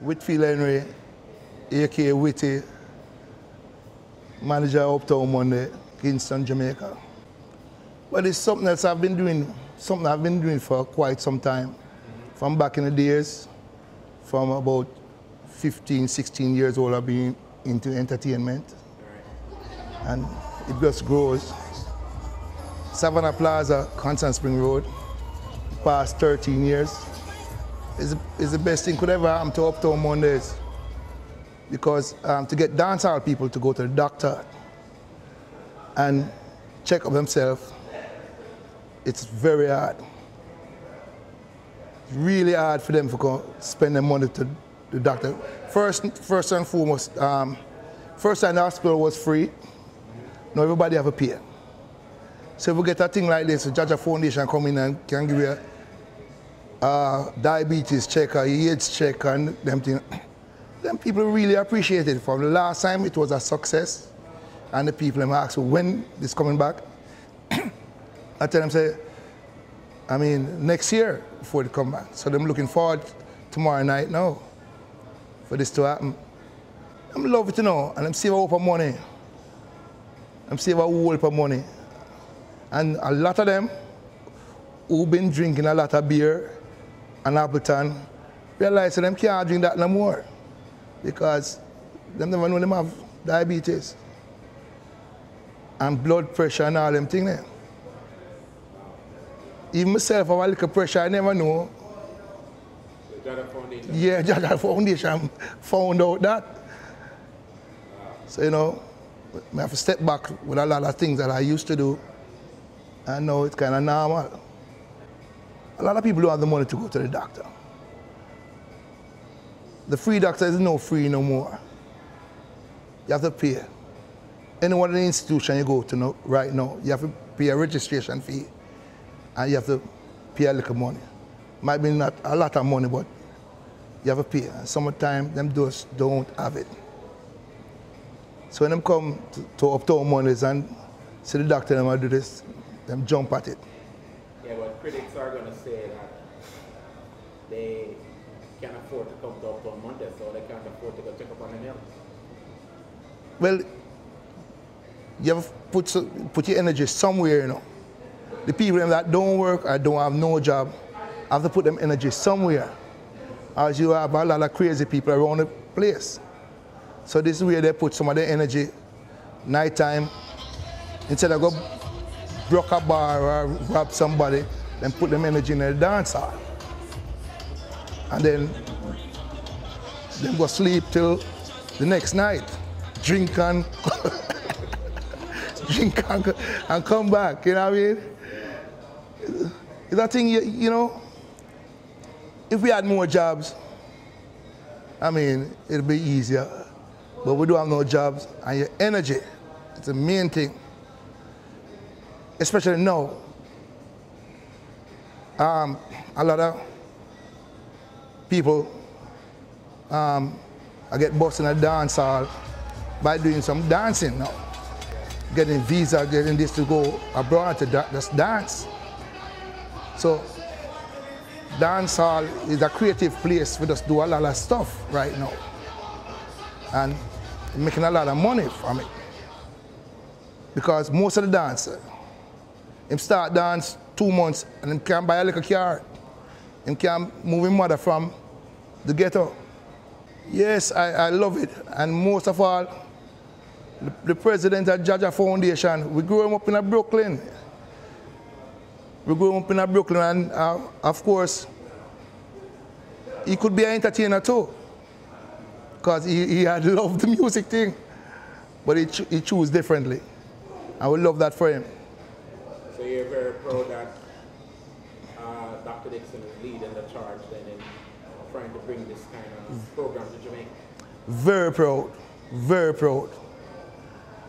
Henry, a.k.a. Witty, manager of Uptown Mondays, Kingston, Jamaica. But it's something else I've been doing for quite some time. From back in the days, from about 15, 16 years old, I've been into entertainment. And it just grows. Savannah Plaza, Constant Spring Road, past 13 years, is the best thing could ever happen to Uptown Mondays. Because to get dancehall people to go to the doctor and check up themselves, it's very hard. It's really hard for them to spend their money to the doctor. First and foremost, first time the hospital was free. Now everybody have a pay. So if we get a thing like this, the JAHJAH Foundation come in and can give you a diabetes check, a AIDS check, and them things. Them people really appreciate it. From the last time, it was a success, and the people them ask when this coming back. I tell them, say, I mean, next year before they come back. So I'm looking forward tomorrow night now for this to happen. I'm love it, you know, and I'm saving up money. I'm saving a whole heap of money. And a lot of them who've been drinking a lot of beer and Appleton realize that them can't drink that no more because them never know them have diabetes and blood pressure and all them things there. Even myself, I have a little pressure, I never know. The JAHJAH Foundation? Yeah, JAHJAH Foundation found out that. So, you know, I have to step back with a lot of things that I used to do. And now it's kind of normal. A lot of people don't have the money to go to the doctor. The free doctor is no free no more. You have to pay. Any one of the institution you go to right now, you have to pay a registration fee and you have to pay a little money. Might be not a lot of money, but you have to pay. And sometimes them just don't have it. So when them come to Uptown Mondays and see the doctor and do this, them jump at it. Yeah, but critics are going to say that they can't afford to come to Uptown Mondays, so they can't afford to go check up on them else. Well, you have to put your energy somewhere, you know. The people that don't work or don't have no job have to put them energy somewhere. As you have a lot of crazy people around the place. So this is where they put some of their energy, nighttime, instead of go broke a bar or rob somebody, then put them energy in the dance hall. And then go sleep till the next night. Drink and and come back, you know what I mean? It's that thing, you know, if we had more jobs, I mean, it'd be easier. But we don't have no jobs, and your energy is the main thing. Especially now, a lot of people I get busted in a dance hall by doing some dancing now. Getting visa, getting this to go abroad to just dance. So dance hall is a creative place for us to do a lot of stuff right now. And making a lot of money from it. Because most of the dancers, him start dance 2 months and him can buy a little car. Him can move his mother from the ghetto. Yes, I love it. And most of all, the president of JAHJAH Foundation, we grew him up in Brooklyn. We grew up in Brooklyn and of course, he could be an entertainer too. Because he had loved the music thing, but he chose differently. I would love that for him. So you're very proud that Dr. Dixon is leading the charge then in trying to bring this kind of program to Jamaica? Very proud, very proud.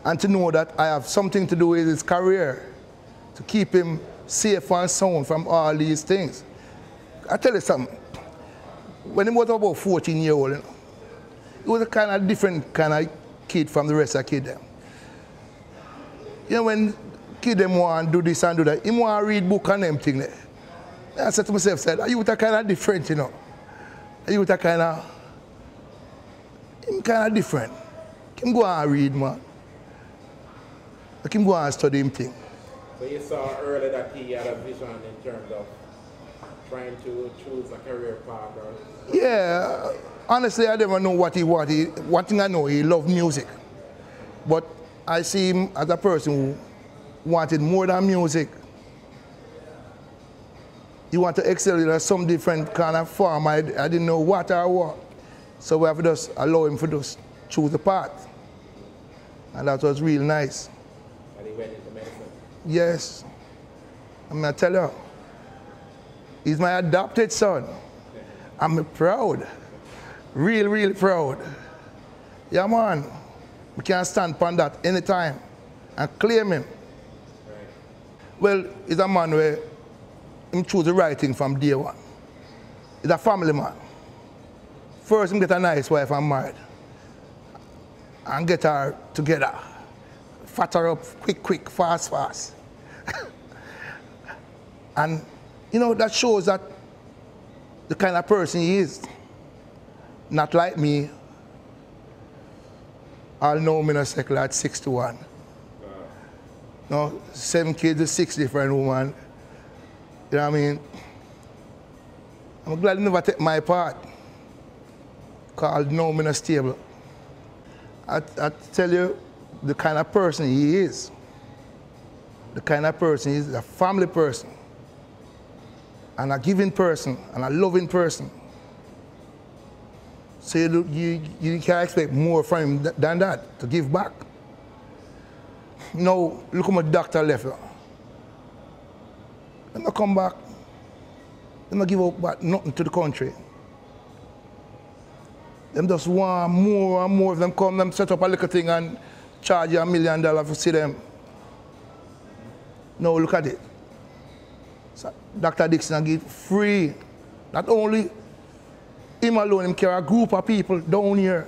And to know that I have something to do with his career, to keep him safe and sound from all these things. I tell you something, when he was about 14 years old, you know, he was a kind of different kind of kid from the rest of the kids. You know, when kids them want to do this and do that, he want to read book and them thing there. I said to myself, are you kind of different, you know? Are you kind of him kind of different. Him go and read, man. Like him go and study him thing. So you saw early that he had a vision in terms of trying to choose a career path? Or... Yeah, honestly, I never know what he wanted. One thing I know, he loved music. But I see him as a person who wanted more than music. He wanted to excel in some different kind of form. I didn't know what or what. So we have to just allow him to just choose the path. And that was real nice. And he went into medicine? Yes. I'm going to tell you, he's my adopted son. I'm proud. Real proud. Yeah, man. We can stand upon that anytime and claim him. Right. Well, he's a man where he choose the right thing from day one. He's a family man. First, he get a nice wife and married. And get her together. Fat her up quick, fast. And, you know, that shows that the kind of person he is. Not like me. I'll know him in a second at 61. No, 7 kids with 6 different women. You know what I mean? I'm glad he never take my part. Called know him in a stable. I tell you the kind of person he is. The kind of person he is, a family person. And a giving person, and a loving person. So you can expect more from him than that, to give back. Now, look how my doctor left. They don't come back. They don't give up back nothing to the country. Them just want more and more of them come, them set up a little thing and charge you $1 million to see them. Now look at it. So Dr. Dixon give free. Not only him alone, him carry a group of people down here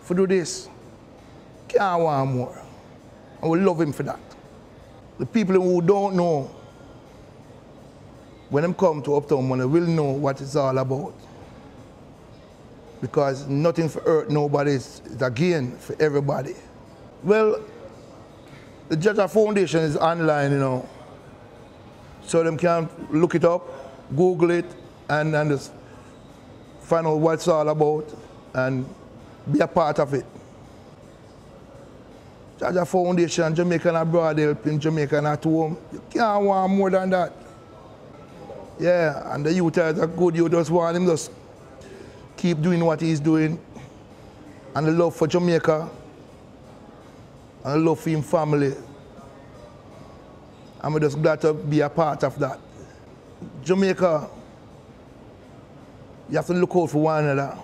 for do this. Can't want more. And we love him for that. The people who don't know, when them come to Uptown Mondays, will know what it's all about. Because nothing for hurt nobody is a gain for everybody. Well, the JAHJAH Foundation is online, you know. So them can look it up, Google it, and just find out what it's all about and be a part of it. JAHJAH Foundation, Jamaican abroad, helping Jamaican at home. You can't want more than that. Yeah, and the youth are good. You just want him just keep doing what he's doing. And the love for Jamaica. And the love for his family. I'm just glad to be a part of that. Jamaica, you have to look out for one another.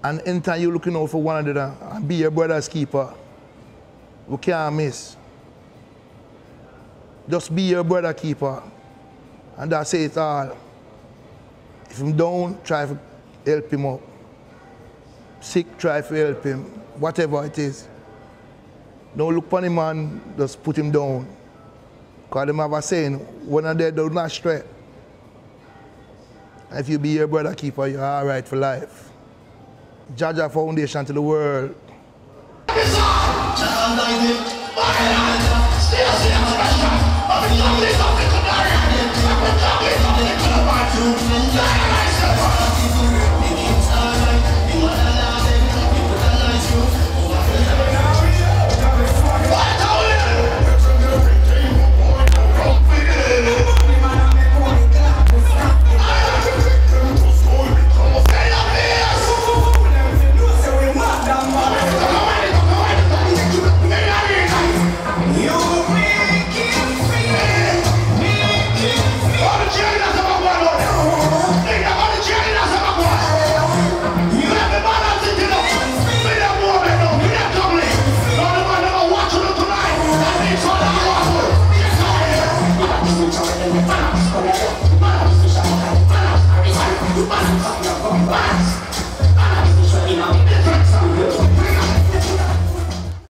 And anytime you're looking out for one another and be your brother's keeper, we can't miss. Just be your brother keeper. And that's it all. If him down, try to help him up. Sick, try to help him. Whatever it is. Don't look upon him and just put him down. Because them have a saying, when they're dead, they're not straight. And if you be your brother keeper, you're all right for life. JAHJAH Foundation to the world.